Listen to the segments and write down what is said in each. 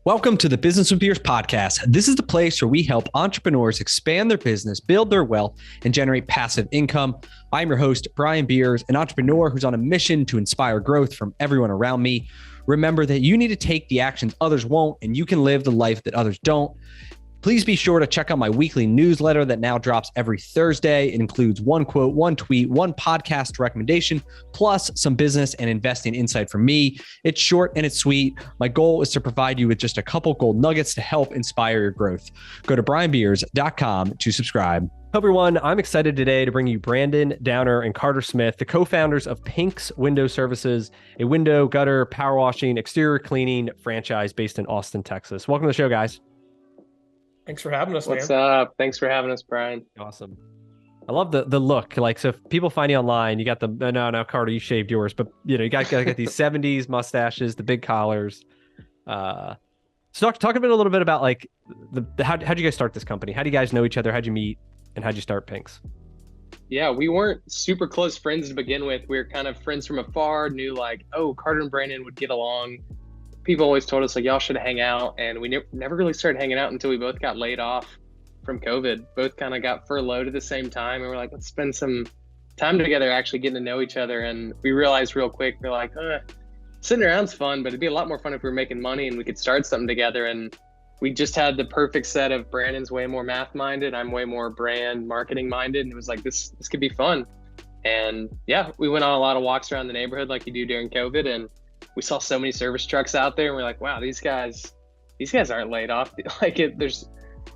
Welcome to the Business with Beers podcast. This is the place where we help entrepreneurs expand their business, build their wealth, and generate passive income. I'm your host, Brian Beers, an entrepreneur who's on a mission to inspire growth from everyone around me. Remember that you need to take the actions others won't, and you can live the life that others don't. Please be sure to check out my weekly newsletter that now drops every Thursday. It includes one quote, one tweet, one podcast recommendation, plus some business and investing insight from me. It's short and it's sweet. My goal is to provide you with just a couple gold nuggets to help inspire your growth. Go to brianbeers.com to subscribe. Hello everyone, I'm excited today to bring you Brandon Downer and Carter Smith, the co-founders of Pinks Window Services, a window, gutter, power washing, exterior cleaning franchise based in Austin, Texas. Welcome to the show, guys. Thanks for having us, man. What's up? Thanks for having us, Brian. Awesome. I love the look. Like, so if people find you online, you got the, no, Carter, you shaved yours, but you got these 70s mustaches, the big collars. So talk a little bit about like how'd you guys start this company? How do you guys know each other? How'd you meet? And how'd you start Pinks? Yeah, we weren't super close friends to begin with. We were kind of friends from afar, knew like, oh, Carter and Brandon would get along. People always told us like, y'all should hang out. And we never really started hanging out until we both got laid off from COVID. Both kind of got furloughed at the same time. And we're like, let's spend some time together actually getting to know each other. And we realized real quick, we're like, sitting around's fun, but it'd be a lot more fun if we were making money and we could start something together. And we just had the perfect set of Brandon's way more math minded. I'm way more brand marketing minded. And it was like, this could be fun. And yeah, we went on a lot of walks around the neighborhood like you do during COVID. And we saw so many service trucks out there and we're like, wow, these guys aren't laid off. There's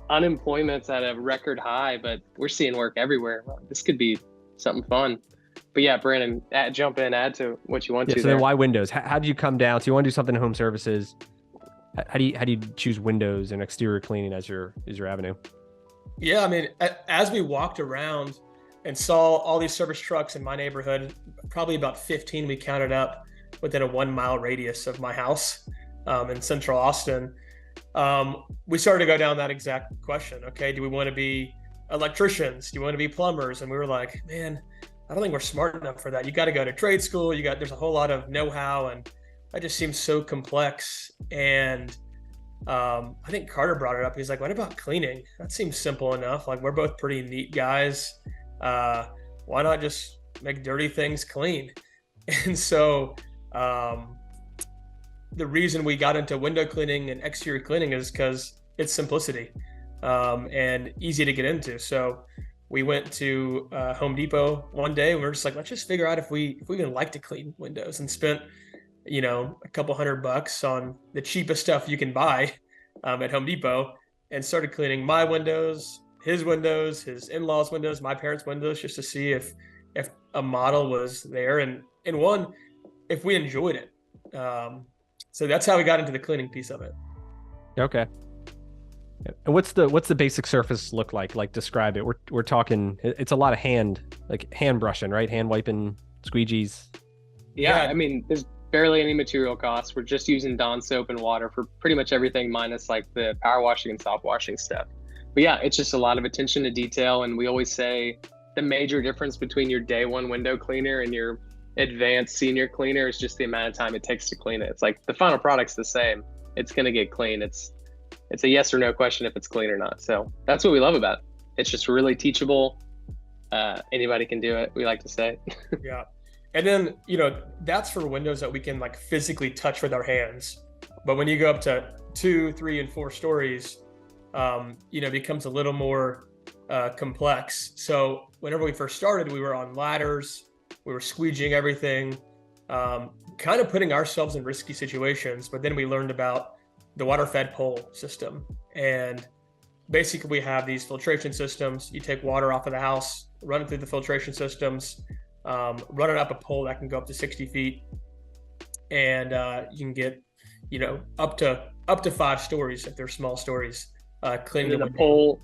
unemployment's at a record high, but we're seeing work everywhere. This could be something fun. But yeah, Brandon, jump in, add to what you want to. So then why windows? How did you come down? So you want to do something in home services. How do you choose windows and exterior cleaning as your avenue? Yeah, I mean, as we walked around and saw all these service trucks in my neighborhood, probably about 15 we counted up within a 1 mile radius of my house in central Austin. We started to go down that exact question. Okay, do we want to be electricians? Do you want to be plumbers? And we were like, man, I don't think we're smart enough for that. You got to go to trade school. There's a whole lot of know-how, and that just seems so complex. And I think Carter brought it up. He's like, what about cleaning? That seems simple enough. Like, we're both pretty neat guys. Why not just make dirty things clean? And so the reason we got into window cleaning and exterior cleaning is because it's simplicity and easy to get into. So we went to Home Depot one day and we were just like, let's just figure out if we even like to clean windows, and spent a couple $100 on the cheapest stuff you can buy at Home Depot, and started cleaning my windows, his in-laws' windows, my parents' windows, just to see if a model was there, and one, if we enjoyed it. So that's how we got into the cleaning piece of it. Okay. And what's the basic surface look like? Like, describe it. We're talking, it's a lot of hand brushing, right? Hand wiping, squeegees. Yeah, I mean, there's barely any material costs. We're just using Dawn soap and water for pretty much everything, minus like the power washing and soft washing stuff. But yeah, it's just a lot of attention to detail. And we always say the major difference between your day one window cleaner and your advanced senior cleaner is just the amount of time it takes to clean it. It's like the final product's the same. It's going to get clean. It's a yes or no question if it's clean or not. So that's what we love about it. It's just really teachable. Anybody can do it, we like to say. Yeah. And then, that's for windows that we can like physically touch with our hands. But when you go up to 2, 3, and 4 stories, it becomes a little more complex. So whenever we first started, we were on ladders, we were squeegeeing everything, kind of putting ourselves in risky situations. But then we learned about the water-fed pole system. And basically we have these filtration systems. You take water off of the house, run it through the filtration systems, run it up a pole that can go up to 60 feet. And you can get, up to 5 stories if they're small stories, cleaning the pole.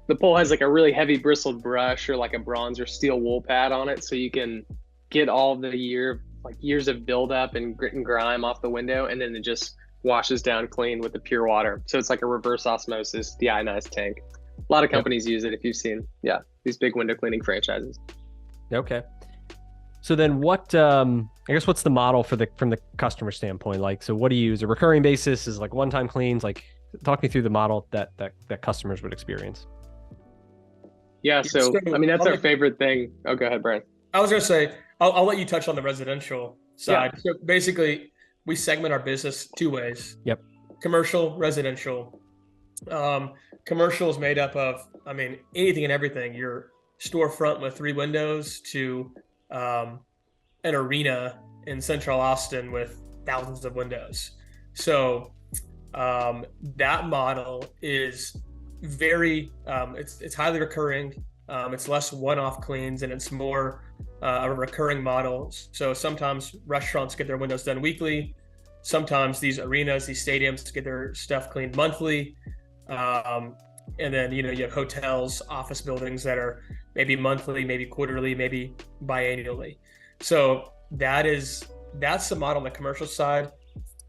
The pole has like a really heavy bristled brush or like a bronze or steel wool pad on it, so you can get all the years of buildup and grit and grime off the window, and then it just washes down clean with the pure water. So it's like a reverse osmosis deionized tank. A lot of companies use it if you've seen, these big window cleaning franchises. Okay. So then what, I guess what's the model from the customer standpoint? Like, so what do you use? A recurring basis is like one-time cleans? Like, talk me through the model that customers would experience. Yeah. So, I mean, that's our favorite thing. Oh, go ahead, Brian. I was going to say, I'll let you touch on the residential side. Yeah. So basically, we segment our business two ways. Yep. Commercial, residential. Commercial is made up of, I mean, anything and everything. Your storefront with 3 windows to an arena in Central Austin with thousands of windows. So that model is very, it's highly recurring. It's less one-off cleans, and it's more a recurring model. So sometimes restaurants get their windows done weekly. Sometimes these arenas, these stadiums get their stuff cleaned monthly. And then, you have hotels, office buildings that are maybe monthly, maybe quarterly, maybe biannually. So that's the model on the commercial side,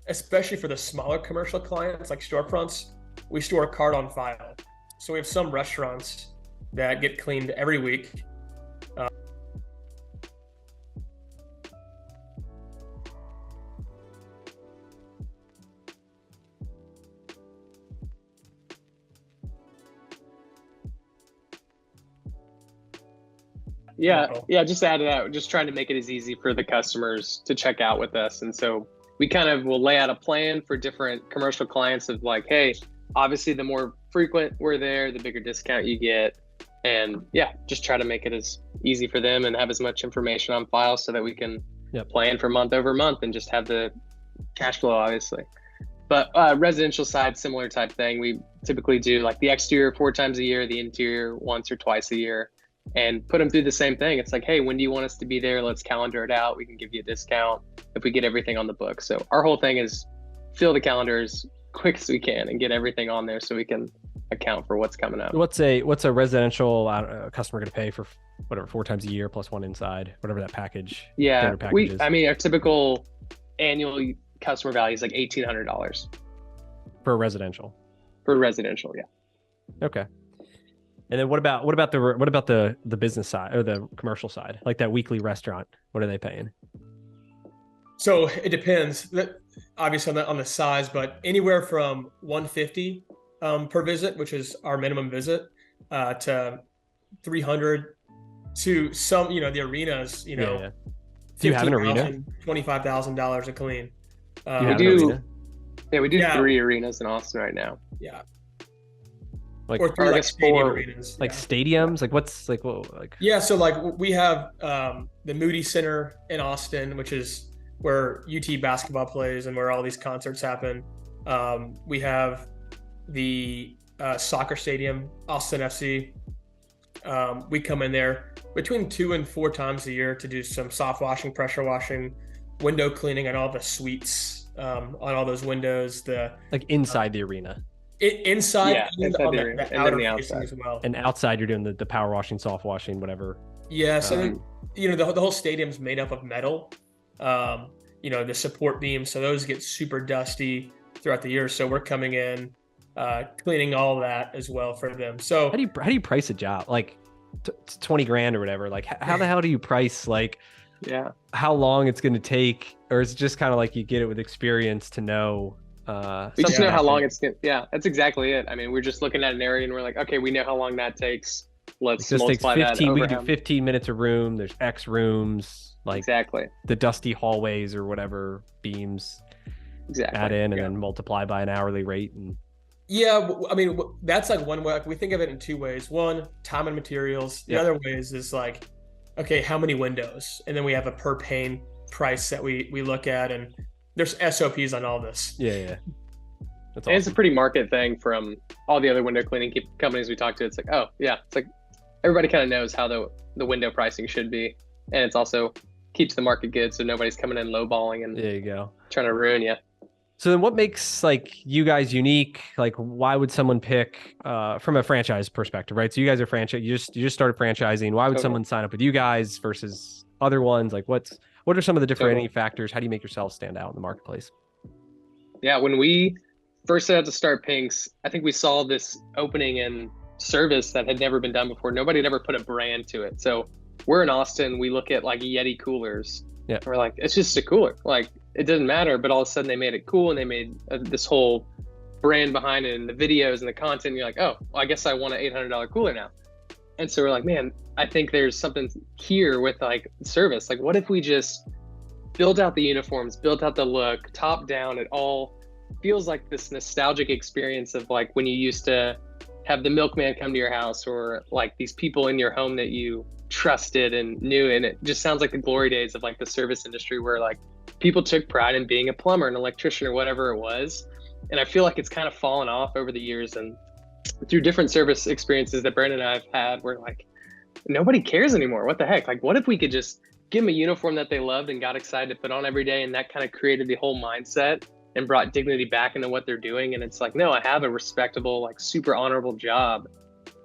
especially for the smaller commercial clients like storefronts. We store a card on file. So we have some restaurants that get cleaned every week. Yeah. Just to add to that, just trying to make it as easy for the customers to check out with us. And so we kind of will lay out a plan for different commercial clients of like, hey, obviously the more frequent we're there, the bigger discount you get. And just try to make it as easy for them and have as much information on file so that we can plan for month over month and just have the cash flow, obviously. But residential side, similar type thing. We typically do like the exterior 4 times a year, the interior once or twice a year, and put them through the same thing. It's like, hey, when do you want us to be there? Let's calendar it out. We can give you a discount if we get everything on the book. So our whole thing is fill the calendar as quick as we can and get everything on there so we can account for what's coming up. What's a residential customer going to pay for whatever 4 times a year plus one inside, whatever that package? Yeah, I mean, our typical annual customer value is like $1,800 for a residential. For residential, yeah. Okay. And then what about the business side or the commercial side, like that weekly restaurant? What are they paying? So it depends, obviously on the size, but anywhere from $150 per visit, which is our minimum visit, to $300 to some, the arenas, Do you have an arena? $25,000 a clean. We do 3 arenas in Austin right now. Yeah. Like, or 3 like stadium arenas. Like stadiums? Like what's like, what, like? Yeah. So like we have the Moody Center in Austin, which is where UT basketball plays and where all these concerts happen. We have the soccer stadium, Austin FC. We come in there between 2 and 4 times a year to do some soft washing, pressure washing, window cleaning on all the suites, on all those windows. Like inside the arena. Inside and on the outer outside as well. And outside you're doing the power washing, soft washing, whatever. Yeah. So the whole stadium's made up of metal. The support beams, so those get super dusty throughout the year. So we're coming in, cleaning all that as well for them. So how do you price a job? Like $20,000 or whatever? Like how the hell do you price how long it's going to take? Or is it just kind of like you get it with experience to know? We just know how long it's going to, that's exactly it. I mean, we're just looking at an area and we're like, okay, we know how long that takes. Let's multiply that over. We can do 15 minutes a room. There's X rooms, like exactly the dusty hallways or whatever beams. Exactly. Add in and then multiply by an hourly rate. And I mean, that's like one way. We think of it in 2 ways. One, time and materials. The other ways is like, okay, how many windows? And then we have a per pane price that we look at, and there's SOPs on all this. Yeah. That's awesome. And it's a pretty market thing from all the other window cleaning companies we talk to. It's like, it's like everybody kind of knows how the window pricing should be. And it's also keeps the market good, so nobody's coming in lowballing and there you go, trying to ruin you. So then what makes like you guys unique? Like why would someone pick from a franchise perspective, right? So you guys are franchise, you just started franchising. Why would someone sign up with you guys versus other ones? Like what are some of the differentiating factors? How do you make yourself stand out in the marketplace? Yeah, when we first set out to start Pinks, I think we saw this opening in service that had never been done before. Nobody had ever put a brand to it. So we're in Austin, we look at like Yeti coolers. Yeah. And we're like, it's just a cooler. Like, it doesn't matter. But all of a sudden they made it cool, and they made this whole brand behind it, and the videos and the content. And you're like, oh, well, I guess I want an $800 cooler now. And so we're like, man, I think there's something here with like service. Like, what if we just built out the uniforms, built out the look, top down? It all feels like this nostalgic experience of like when you used to have the milkman come to your house, or like these people in your home that you trusted and knew. And it just sounds like the glory days of like the service industry, where like people took pride in being a plumber, an electrician, or whatever it was. And I feel like it's kind of fallen off over the years, and through different service experiences that Brandon and I have had, we're like, nobody cares anymore. What the heck? Like, what if we could just give them a uniform that they loved and got excited to put on every day? And that kind of created the whole mindset and brought dignity back into what they're doing. And it's like, no, I have a respectable, like super honorable job.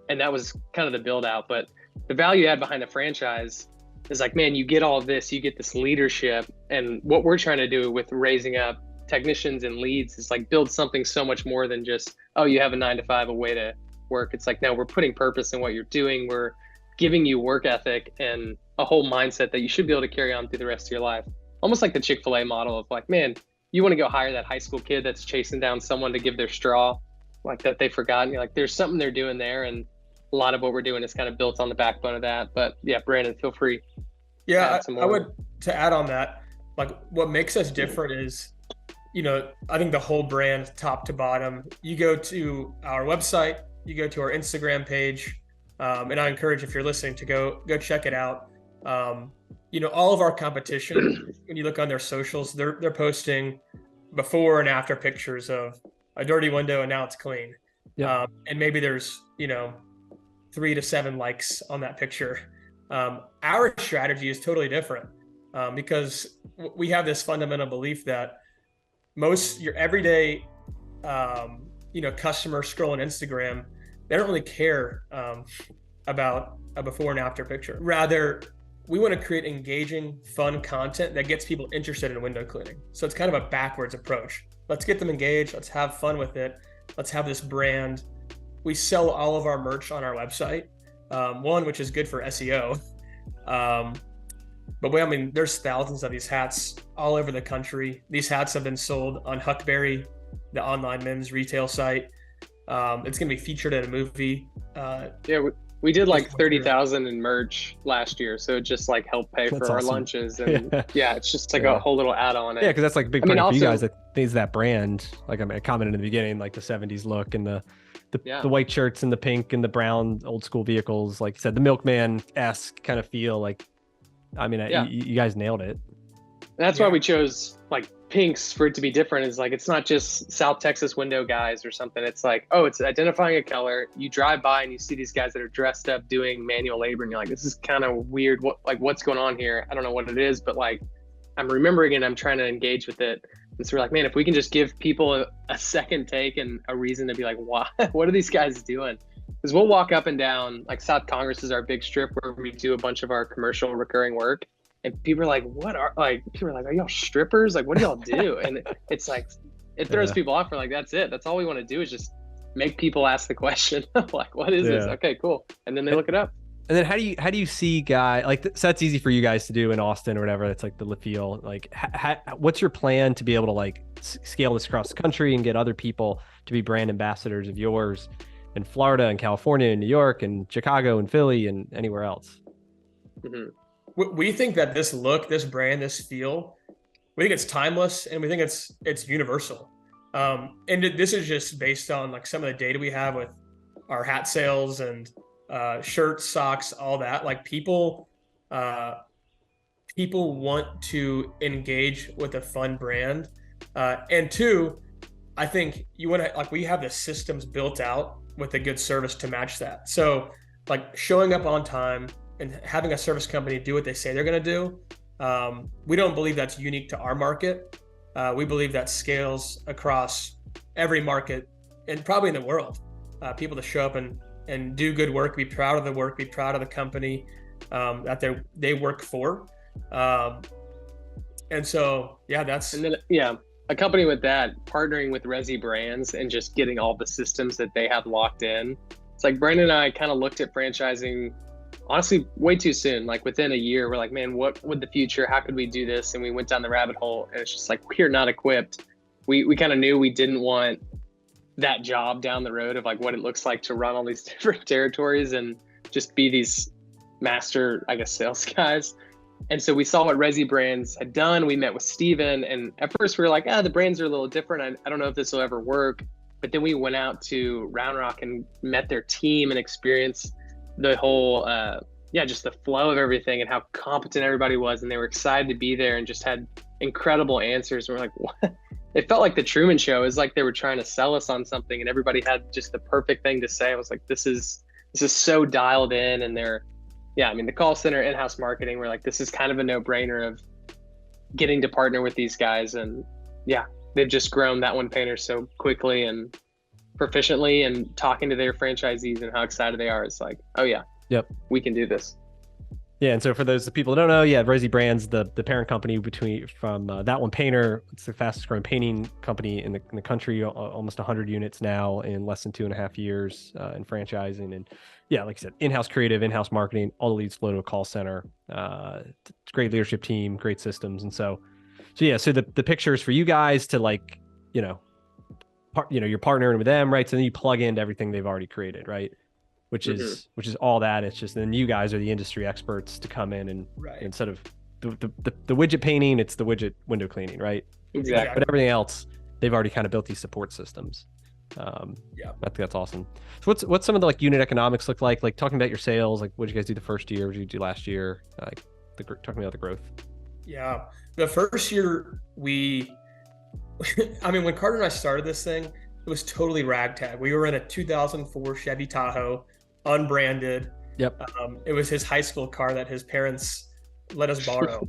And that was kind of the build out. But the value add behind the franchise is like, man, you get all of this, you get this leadership. And what we're trying to do with raising up technicians and leads is like build something so much more than just, oh, you have a 9 to 5, a way to work. It's like, no, we're putting purpose in what you're doing. We're giving you work ethic and a whole mindset that you should be able to carry on through the rest of your life. Almost like the Chick-fil-A model of like, man, you want to go hire that high school kid that's chasing down someone to give their straw like that they forgot. And you're like, there's something they're doing there. And a lot of what we're doing is kind of built on the backbone of that. But yeah, Brandon, feel free. Yeah, I would, to add on that, like what makes us different is, you know, I think the whole brand, top to bottom. You go to our website, you go to our Instagram page, and I encourage, if you're listening, to go check it out. You know, all of our competition, when you look on their socials, they're posting before and after pictures of a dirty window and now it's clean. Yeah. And maybe there's, you know, 3 to 7 likes on that picture. Our strategy is totally different, because we have this fundamental belief that your everyday, you know, customer scrolling Instagram, they don't really care about a before and after picture. Rather, we want to create engaging, fun content that gets people interested in window cleaning. So it's kind of a backwards approach. Let's get them engaged. Let's have fun with it. Let's have this brand. We sell all of our merch on our website, which is good for SEO. But I mean, there's thousands of these hats all over the country. These hats have been sold on Huckberry, the online men's retail site. It's going to be featured in a movie. Yeah, we did like 30,000 in merch last year, so it just like helped pay for our lunches, and yeah, it's just like a whole little add-on. Yeah, because that's like a big part for you guys. That is that brand. Like I commented in the beginning, like the '70s look and the white shirts and the pink and the brown old school vehicles. Like you said, the Milkman-esque kind of feel. Like, I mean, you guys nailed it. That's why we chose like pinks for it to be different. Is like, it's not just South Texas window guys or something. It's like, oh, it's identifying a color. You drive by and you see these guys that are dressed up doing manual labor, and you're like, this is kind of weird. What's going on here? I don't know what it is, but like, I'm remembering it. I'm trying to engage with it. And so we're like, man, if we can just give people a second take and a reason to be like, why? What are these guys doing? Because we'll walk up and down, like South Congress is our big strip where we do a bunch of our commercial recurring work. And people are like, are y'all strippers? Like, what do y'all do? And it's like, it throws people off. We're like, that's it. That's all we want to do is just make people ask the question of like, what is this? Okay, cool. And then they look it up. And then how do you see so that's easy for you guys to do in Austin or whatever. It's like the LaFeel. Like, what's your plan to be able to like scale this across the country and get other people to be brand ambassadors of yours in Florida and California and New York and Chicago and Philly and anywhere else? Mm-hmm. We think that this look, this brand, this feel, we think it's timeless, and we think it's universal. And this is just based on like some of the data we have with our hat sales and shirts, socks, all that. Like people want to engage with a fun brand. And two, I think you want to, like, we have the systems built out with a good service to match that. So like showing up on time and having a service company do what they say they're going to do. We don't believe that's unique to our market. We believe that scales across every market and probably in the world. People to show up and do good work, be proud of the work, be proud of the company that they work for. And so, that's. And then, a company with that, partnering with Resi Brands and just getting all the systems that they have locked in. It's like Brandon and I kind of looked at franchising honestly way too soon. Like within a year, we're like, man, what would the future? How could we do this? And we went down the rabbit hole, and it's just like we're not equipped. We kind of knew we didn't want that job down the road of like what it looks like to run all these different territories and just be these master, I guess, sales guys. And so we saw what Resi Brands had done. We met with Steven, and at first we were like, the brands are a little different. I don't know if this will ever work. But then we went out to Round Rock and met their team and experienced the whole, just the flow of everything and how competent everybody was. And they were excited to be there and just had incredible answers. And we're like, what? It felt like the Truman Show. It was like they were trying to sell us on something, and everybody had just the perfect thing to say. I was like, this is so dialed in. And the call center, in-house marketing, we're like, this is kind of a no-brainer of getting to partner with these guys. And they've just grown That One Painter so quickly and proficiently, and talking to their franchisees and how excited they are. It's like, oh yeah, yep, we can do this. Yeah, and so for those people that don't know, Resi Brands, the parent company from That One Painter. It's the fastest growing painting company in the country, almost 100 units now in less than 2.5 years in franchising. And like I said, in-house creative, in-house marketing, all the leads flow to a call center. Great leadership team, great systems. And so the pictures for you guys to like, you're partnering with them, right? So then you plug into everything they've already created, right? Which is all that. It's just then you guys are the industry experts to come in and instead of the widget painting, it's the widget window cleaning, right? Exactly. But everything else, they've already kind of built these support systems. I think that's awesome. So what's some of the like unit economics look like? Like talking about your sales, like what did you guys do the first year? What did you do last year? Like talking about the growth. Yeah, the first year when Carter and I started this thing, it was totally ragtag. We were in a 2004 Chevy Tahoe, unbranded. Yep. It was his high school car that his parents let us borrow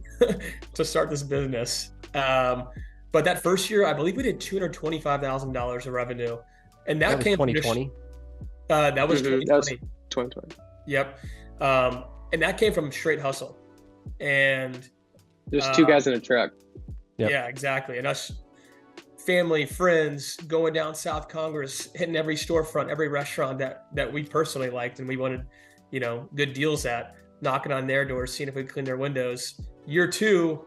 to start this business. But that first year, I believe we did $225,000 of revenue, and that came 2020. That was 2020. That was 2020. Yep. And that came from straight hustle, and there's two guys in a truck. Yep. Yeah, exactly. And us, family, friends, going down South Congress, hitting every storefront, every restaurant that we personally liked and we wanted, good deals at, knocking on their doors, seeing if we could clean their windows. Year two,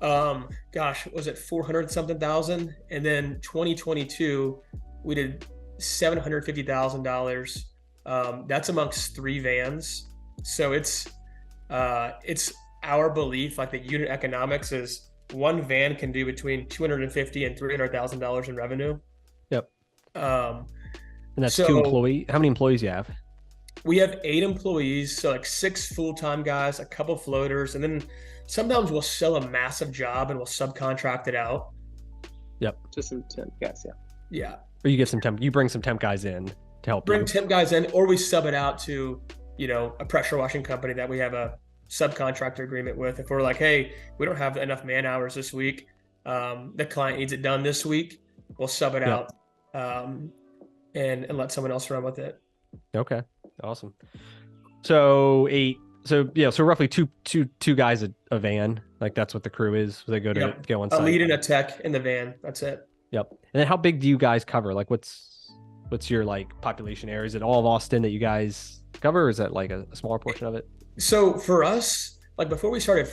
was it 400 something thousand? And then 2022, we did $750,000. That's amongst 3 vans. So it's our belief, like the unit economics is, one van can do between $250,000 and $300,000 in revenue. Yep. And that's 2 employees. How many employees you have? We have 8 employees, so like 6 full-time guys, a couple floaters, and then sometimes we'll sell a massive job and we'll subcontract it out. Yep. Just some temp guys, yeah. Yeah. Or you get some temp. You bring some temp guys in to help. Bring temp guys in, or we sub it out to, a pressure washing company that we have a subcontractor agreement with. If we're like, hey, we don't have enough man hours this week, the client needs it done this week, we'll sub it out and let someone else run with it. Okay, awesome. So roughly two guys a van, like that's what the crew is. So they go to go on site. A lead and a tech in the van. That's it. Yep. And then how big do you guys cover? Like what's your like population area? Is it all of Austin that you guys cover, or is that like a smaller portion of it? So for us, like before we started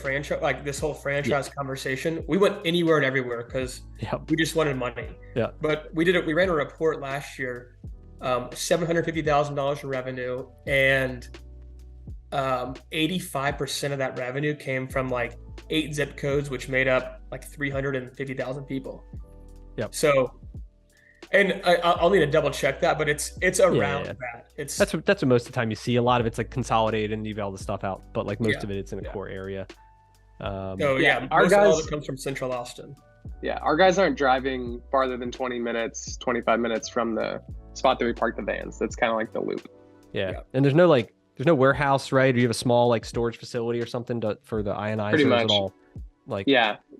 this whole franchise conversation, we went anywhere and everywhere because we just wanted money. Yeah. But we ran a report last year, $750,000 in revenue, and 85% of that revenue came from like 8 zip codes, which made up like 350,000 people. Yep. So, and I'll need to double check that, but it's around that. That's what most of the time you see. A lot of it's like consolidated and you leave all the stuff out, but like most of it's in a core area. Our guys, all of it comes from Central Austin. Yeah, our guys aren't driving farther than 20 minutes, 25 minutes from the spot that we park the vans. That's kind of like the loop. Yeah. And there's no warehouse, right? Or you have a small like storage facility or something for the ionizers? Pretty much. At all?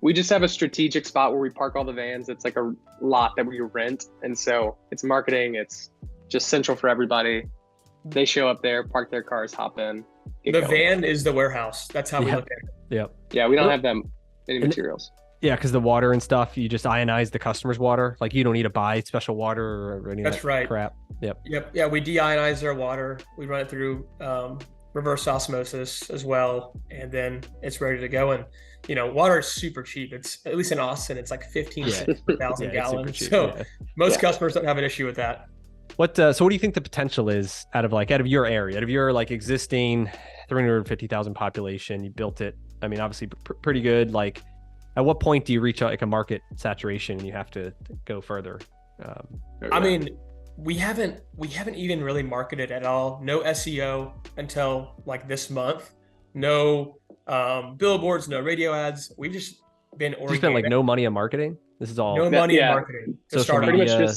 We just have a strategic spot where we park all the vans. It's like a lot that we rent, and so it's marketing. It's just central for everybody. They show up there, park their cars, hop in. The van is the warehouse. That's how we look at it. Yep. Yeah, we don't have any materials. Yeah, because the water and stuff, you just ionize the customer's water. Like you don't need to buy special water or any of that crap. Yep. Yeah, we de-ionize their water. We run it through reverse osmosis as well, and then it's ready to go. And water is super cheap. It's, at least in Austin, it's like 15 cents per thousand gallons. So most customers don't have an issue with that. So what do you think the potential is out of your area, out of your like existing 350,000 population? You built it. I mean, obviously pretty good. Like, at what point do you reach like a market saturation and you have to go further? I mean, we haven't even really marketed at all. No SEO until like this month. No billboards, no radio ads. We've just been organic. You spent like no money on marketing? This is all no money in marketing. Social pretty media, much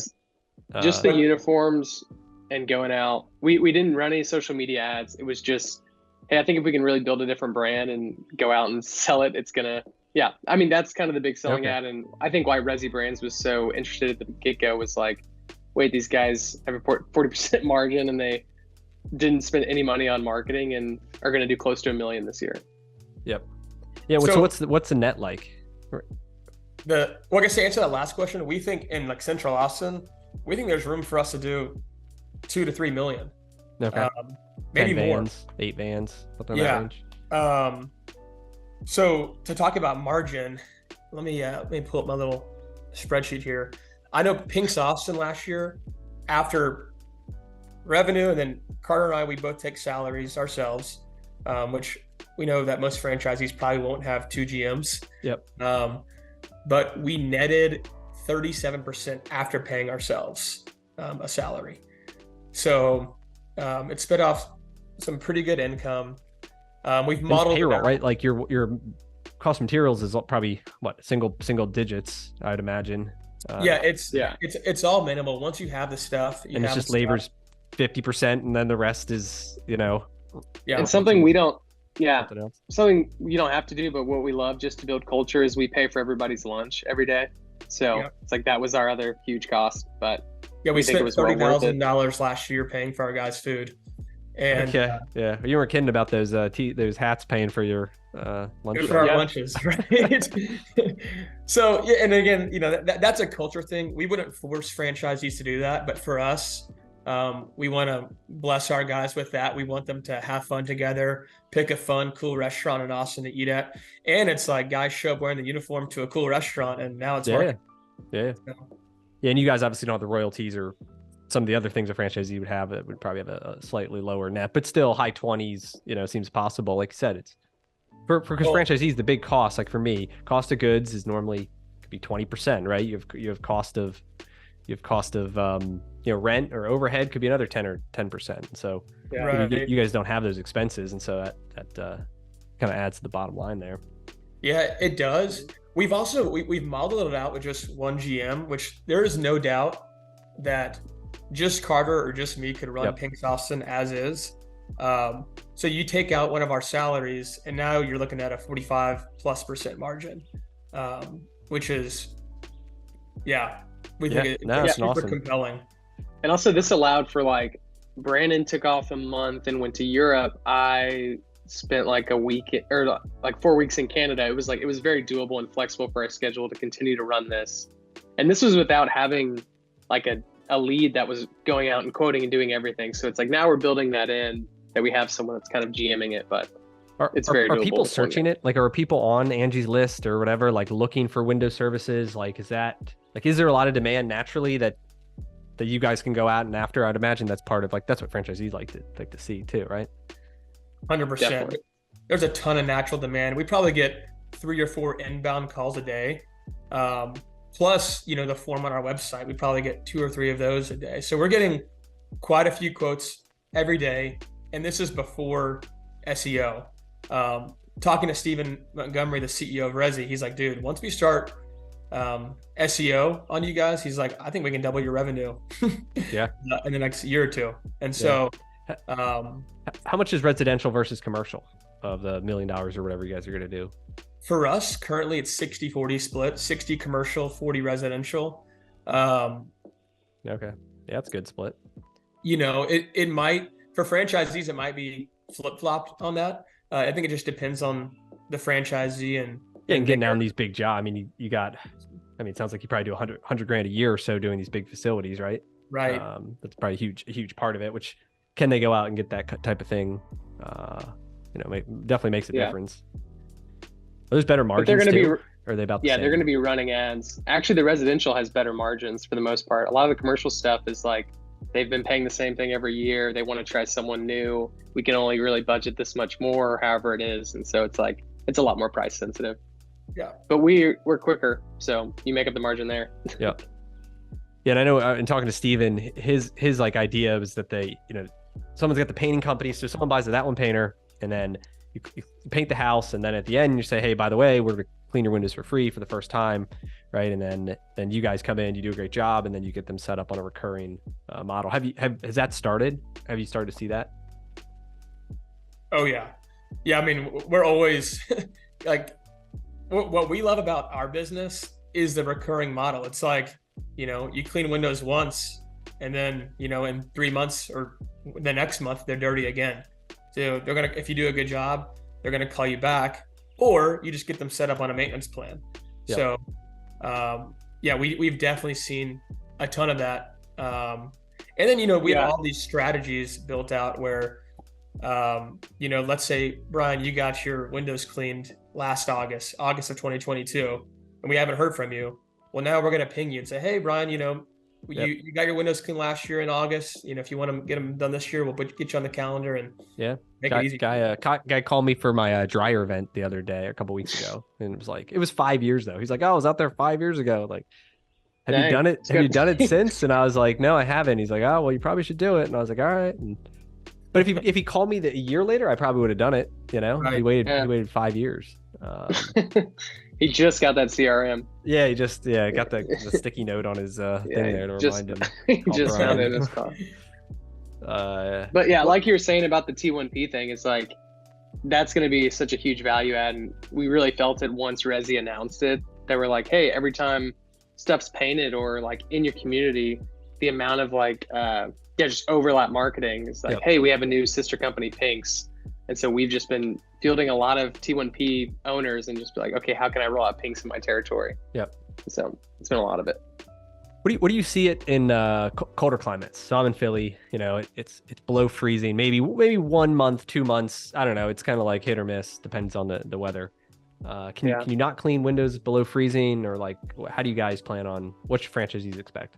just the uniforms and going out. We didn't run any social media ads. It was just, hey, I think if we can really build a different brand and go out and sell it, it's gonna. Yeah, I mean, that's kind of the big selling ad. And I think why Resi Brands was so interested at the get-go was like, wait, these guys have a 40% margin and they didn't spend any money on marketing and are going to do close to $1 million this year. Yep. Yeah. So what's the net like? I guess to answer that last question, we think in like Central Austin, we think there's room for us to do 2 to 3 million. Okay. Maybe 10 more. vans, 8 vans, something in that range. So to talk about margin, let me pull up my little spreadsheet here. I know Pink's Austin last year, after revenue, and then Carter and I, we both take salaries ourselves, which we know that most franchisees probably won't have 2 GMs. Yep. But we netted 37% after paying ourselves a salary. So it spit off some pretty good income. We've modeled payroll, right? Like your cost of materials is probably what, single digits, I'd imagine. It's all minimal. Once you have the stuff, and it's just labor's 50%, and then the rest is and something we don't something you don't have to do, but what we love just to build culture is we pay for everybody's lunch every day. So it's like that was our other huge cost, but we spent $30,000 last year paying for our guys' food. And you weren't kidding about those hats paying for your lunch. For our lunches, right? So and again, that's a culture thing. We wouldn't force franchisees to do that, but for us, we want to bless our guys with that. We want them to have fun together, pick a fun, cool restaurant in Austin to eat at, and it's like guys show up wearing the uniform to a cool restaurant, and now it's working. Yeah, and you guys obviously don't have the royalties or some of the other things a franchisee would have. It would probably have a slightly lower net, but still high 20s, seems possible. Like you said, it's because franchisees, the big cost, like for me, cost of goods is normally could be 20%, right? You have cost of rent or overhead could be another 10%. So you guys don't have those expenses. And so that kind of adds to the bottom line there. Yeah, it does. We've modeled it out with just one GM, which there is no doubt that just Carter or just me could run Pink's Austin as is. So you take out one of our salaries, and now you're looking at a 45+% margin, which is, we think it's super awesome. Compelling. And also, this allowed for like Brandon took off a month and went to Europe. I spent like a week or like 4 weeks in Canada. It was very doable and flexible for our schedule to continue to run this. And this was without having like a lead that was going out and quoting and doing everything. So it's like now we're building that in, that we have someone that's kind of GMing it, but it's very doable. Are people searching it? Like, are people on Angie's List or whatever, like looking for window services? Like, is there a lot of demand naturally that you guys can go out and after? I'd imagine that's part of that's what franchisees like to see too, right? 100%. Definitely. There's a ton of natural demand. We probably get 3 or 4 inbound calls a day. Plus, the form on our website, we probably get 2 or 3 of those a day. So we're getting quite a few quotes every day. And this is before SEO. Talking to Stephen Montgomery, the CEO of Resi, he's like, dude, once we start SEO on you guys, he's like, I think we can double your revenue in the next year or 2. And so how much is residential versus commercial of the $1 million or whatever you guys are going to do? For us, currently it's 60-40 split, 60 commercial, 40 residential. Okay. Yeah, that's a good split. It might, for franchisees, it might be flip-flopped on that. I think it just depends on the franchisee and getting down these big jobs. I mean, it sounds like you probably do $100,000 a year or so doing these big facilities, right? Right. That's probably a huge part of it, which can they go out and get that type of thing definitely makes a Yeah. difference. Are those better But they're margins going to too? be, Or are they about the yeah, same? they're going to be running ads. Actually, the residential has better margins for the most part. A lot of the commercial stuff is like they've been paying the same thing every year. They want to try someone new. We can only really budget this much more, however it is. And so it's like, it's a lot more price sensitive. Yeah. But we're quicker. So you make up the margin there. Yeah. Yeah. And I know in talking to Steven, his like idea was that they, someone's got the painting company. So someone buys that one painter and then you paint the house. And then at the end you say, hey, by the way, we're going to clean your windows for free for the first time. Right. And then you guys come in, you do a great job, and then you get them set up on a recurring model. Has that started? Have you started to see that? Oh yeah. Yeah. I mean, we're always like, what we love about our business is the recurring model. It's like, you clean windows once and then, in 3 months or the next month, they're dirty again. So if you do a good job, they're going to call you back, or you just get them set up on a maintenance plan. Yeah. So, we've definitely seen a ton of that. And then, we have all these strategies built out where, let's say, Brian, you got your windows cleaned last August of 2022, and we haven't heard from you. Well, now we're going to ping you and say, hey, Brian, you got your windows cleaned last year in August. If you want to get them done this year, we'll get you on the calendar and make it easy. Guy called me for my dryer event the other day, a couple weeks ago, and it was 5 years though. He's like, oh, I was out there 5 years ago. Like, have you done it? Have you done it since? And I was like, no, I haven't. He's like, oh, well, you probably should do it. And I was like, all right. But if he called me a year later, I probably would have done it. Right. He waited 5 years. He just got that CRM. Yeah, he just got the sticky note on his thing there to remind him. He just found it in his car. But yeah, like you were saying about the T1P thing, it's like that's going to be such a huge value add, and we really felt it once Resi announced it. They were like, hey, every time stuff's painted or like in your community, the amount of like just overlap marketing is like, hey, we have a new sister company, Pinks. And so we've just been fielding a lot of T1P owners and just be like, okay, how can I roll out Pinks in my territory? Yep. So it's been a lot of it. What do you see it in colder climates? So I'm in Philly. It's below freezing. Maybe 1 month, 2 months. I don't know. It's kind of like hit or miss. Depends on the weather. Can you not clean windows below freezing, or like how do you guys plan on which franchisees expect?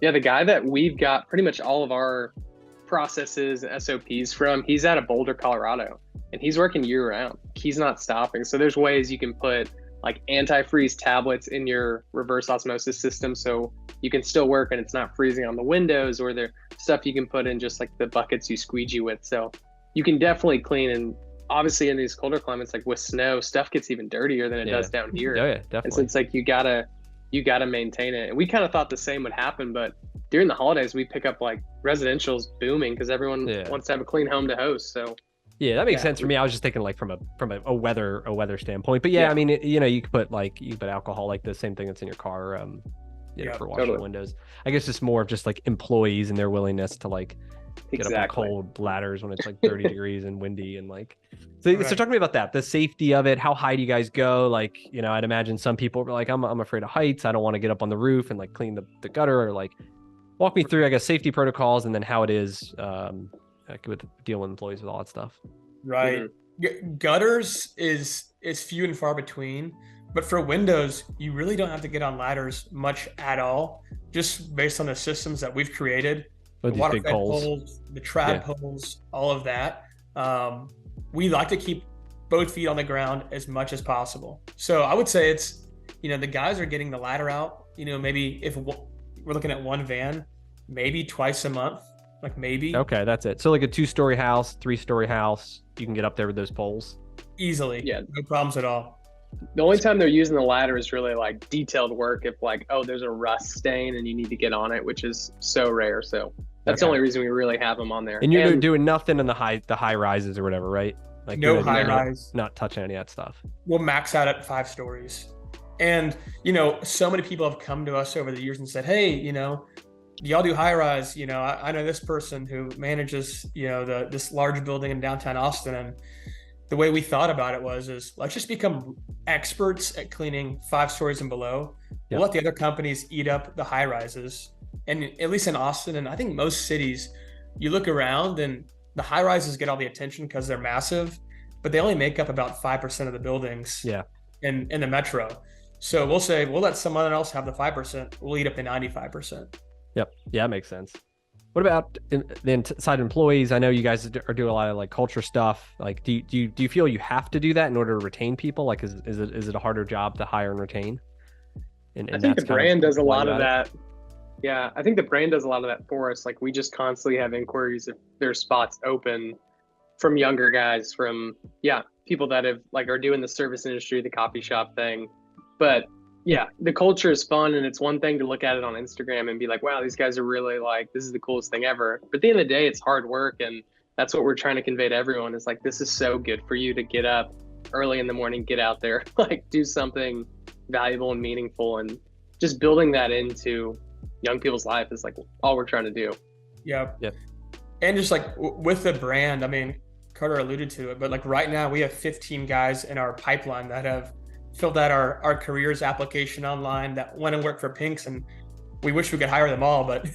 Yeah, the guy that we've got pretty much all of our processes and SOPs from, he's out of Boulder, Colorado, and he's working year round. He's not stopping. So there's ways you can put like antifreeze tablets in your reverse osmosis system so you can still work and it's not freezing on the windows, or there's stuff you can put in just like the buckets you squeegee with. So you can definitely clean. And obviously in these colder climates, like with snow, stuff gets even dirtier than it does down here. Oh yeah, definitely. And so it's like you gotta maintain it. And we kind of thought the same would happen, but during the holidays we pick up like residential's booming because everyone wants to have a clean home to host. So yeah, that makes sense for me. I was just thinking like from a weather standpoint. But I mean, you could put alcohol, like the same thing that's in your car, for washing windows. I guess it's more of just like employees and their willingness to like get up on cold ladders when it's like 30 degrees and windy and like. So talk to me about that, the safety of it. How high do you guys go? Like, I'd imagine some people are like, I'm afraid of heights. I don't want to get up on the roof and like clean the gutter, or like walk me through, I guess, safety protocols and then how it is with dealing with employees with all that stuff. Right. Mm-hmm. Gutters is few and far between, but for windows, you really don't have to get on ladders much at all, just based on the systems that we've created. With the these big holes, the trap holes, all of that. We like to keep both feet on the ground as much as possible. So I would say it's, the guys are getting the ladder out, maybe if we're looking at one van, maybe twice a month, like maybe. Okay, that's it. So like a 2-story house, 3-story house, you can get up there with those poles? Easily. Yeah. No problems at all. The only time they're using the ladder is really like detailed work if like, oh, there's a rust stain and you need to get on it, which is so rare. So that's the only reason we really have them on there. And you're doing nothing in the high rises or whatever, right? Like no high rise. Not touching any of that stuff. We'll max out at 5 stories. And, so many people have come to us over the years and said, hey, y'all do high rise. I know this person who manages, this large building in downtown Austin. And the way we thought about it is let's just become experts at cleaning 5 stories and below. We'll let the other companies eat up the high rises. And at least in Austin, and I think most cities, you look around and the high rises get all the attention because they're massive, but they only make up about 5% of the buildings in the metro. So we'll say, we'll let someone else have the 5%. We'll eat up the 95%. Yep. Yeah, that makes sense. What about the inside employees? I know you guys are doing a lot of like culture stuff. Like, do you feel you have to do that in order to retain people? Like, is it a harder job to hire and retain? And I think the brand does a lot of that. Yeah, I think the brand does a lot of that for us. Like, we just constantly have inquiries if there's spots open from younger guys, from people that have like are doing the service industry, the coffee shop thing. But yeah, the culture is fun, and it's one thing to look at it on Instagram and be like, wow, these guys are really like, this is the coolest thing ever. But at the end of the day, it's hard work, and that's what we're trying to convey to everyone is like, this is so good for you to get up early in the morning, get out there, like do something valuable and meaningful, and just building that into young people's life is like all we're trying to do. Yeah. And just like with the brand, I mean, Carter alluded to it, but like right now we have 15 guys in our pipeline that have filled out our careers application online that want to work for Pinks, and we wish we could hire them all, but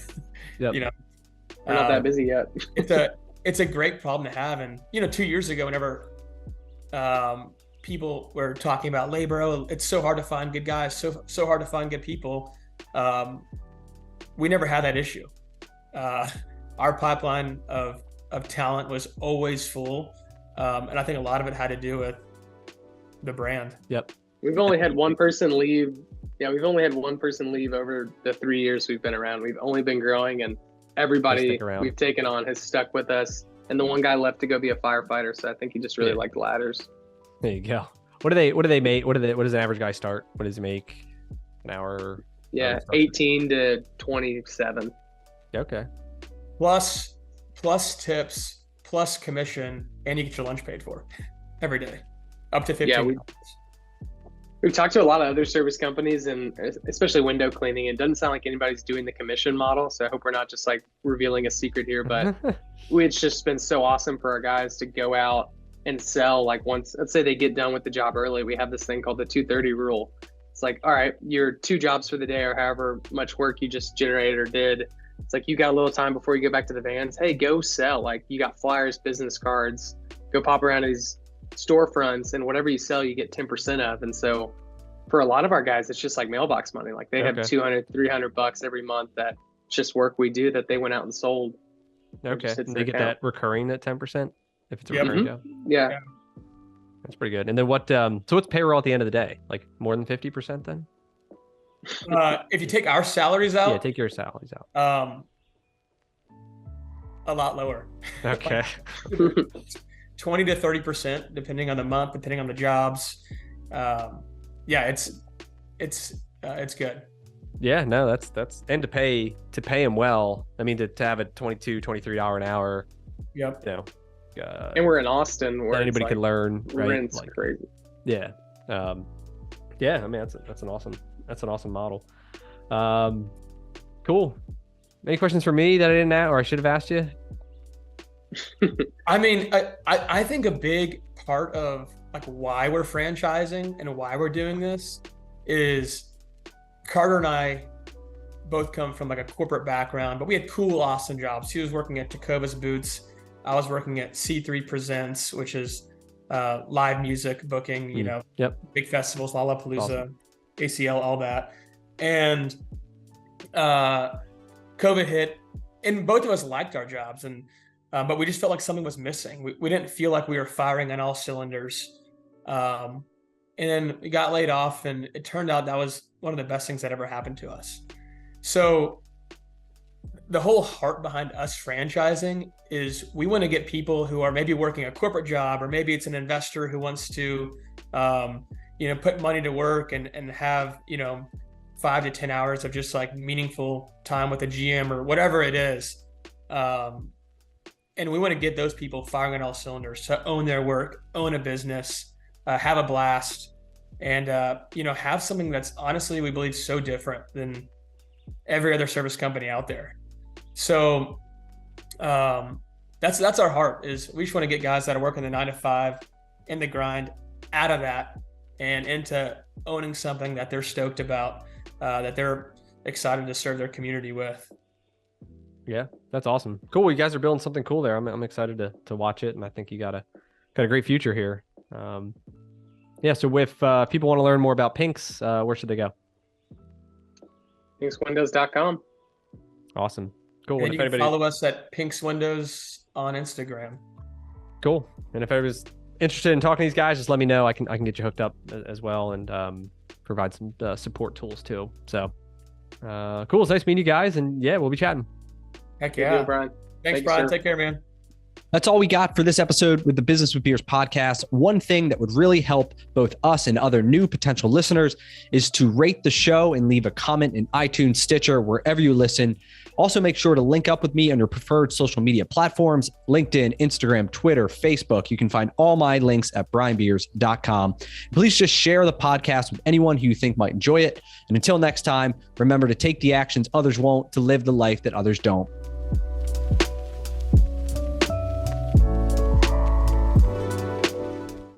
you know, we're not that busy yet. it's a great problem to have. And 2 years ago, whenever people were talking about labor, it's so hard to find good guys, so hard to find good people. We never had that issue. Our pipeline of talent was always full, and I think a lot of it had to do with the brand. Yep. We've only had one person leave. Yeah, we've only had one person leave over the 3 years we've been around. We've only been growing, and everybody we've taken on has stuck with us. And the one guy left to go be a firefighter, so I think he just really liked ladders. There you go. What do they make? What does an average guy start? What does he make an hour? Yeah, 18 to 27. Okay. Plus tips, plus commission, and you get your lunch paid for every day, up to 15. Yeah, we've talked to a lot of other service companies, and especially window cleaning. It doesn't sound like anybody's doing the commission model, so I hope we're not just like revealing a secret here. But it's just been so awesome for our guys to go out and sell. Like, once, let's say they get done with the job early, we have this thing called the 230 rule. It's like, all right, your 2 jobs for the day, or however much work you just generated or did. It's like, you got a little time before you go back to the vans. Hey, go sell. Like, you got flyers, business cards, go pop around these storefronts, and whatever you sell, you get 10% of. And so for a lot of our guys, it's just like mailbox money. Like, they have $200-$300 every month that just work we do that they went out and sold. Okay. And they get that recurring at 10% if it's a recurring job? Yeah. That's pretty good. And then so what's payroll at the end of the day? Like more than 50% then? If you take our salaries out. Yeah, take your salaries out. A lot lower. Okay. 20 to 30%, depending on the month, depending on the jobs. It's good. Yeah, no, that's and to pay him well. I mean, to have a $22-$23 an hour. Yep. And we're in Austin, where anybody can learn. Right? Rent's crazy. Yeah. I mean, that's an awesome model. Cool. Any questions for me that I didn't ask, or I should have asked you? I mean, I think a big part of like why we're franchising and why we're doing this is Carter and I both come from like a corporate background, but we had cool, awesome jobs. He was working at Tecovas Boots. I was working at C3 Presents, which is live music booking, big festivals, Lollapalooza, awesome. ACL, all that. And COVID hit, and both of us liked our jobs, and but we just felt like something was missing. We didn't feel like we were firing on all cylinders. And then we got laid off, and it turned out that was one of the best things that ever happened to us. So the whole heart behind us franchising is we want to get people who are maybe working a corporate job, or maybe it's an investor who wants to, put money to work and have, 5 to 10 hours of just like meaningful time with a GM or whatever it is. And we want to get those people firing on all cylinders to own their work, own a business, have a blast, and, have something that's honestly, we believe, so different than every other service company out there. So that's our heart, is we just want to get guys that are working the 9 to 5 in the grind out of that and into owning something that they're stoked about, that they're excited to serve their community with. Yeah, that's awesome. Cool. You guys are building something cool there. I'm excited to watch it, and I think you got a great future here. Yeah. So if people want to learn more about Pinks, where should they go? pinkswindows.com. Awesome. Cool. And you can follow us at Pinks Windows on Instagram. Cool. And if anybody's interested in talking to these guys, just let me know. I can get you hooked up as well, and provide some support tools too. So cool. It's nice meeting you guys, and yeah, we'll be chatting. Heck Good yeah. deal, Brian. Thanks, Thank you, Brian. sir. Take care, man. That's all we got for this episode with the Business with Beers podcast. One thing that would really help both us and other new potential listeners is to rate the show and leave a comment in iTunes, Stitcher, wherever you listen. Also, make sure to link up with me on your preferred social media platforms, LinkedIn, Instagram, Twitter, Facebook. You can find all my links at brianbeers.com. Please just share the podcast with anyone who you think might enjoy it. And until next time, remember to take the actions others won't, to live the life that others don't.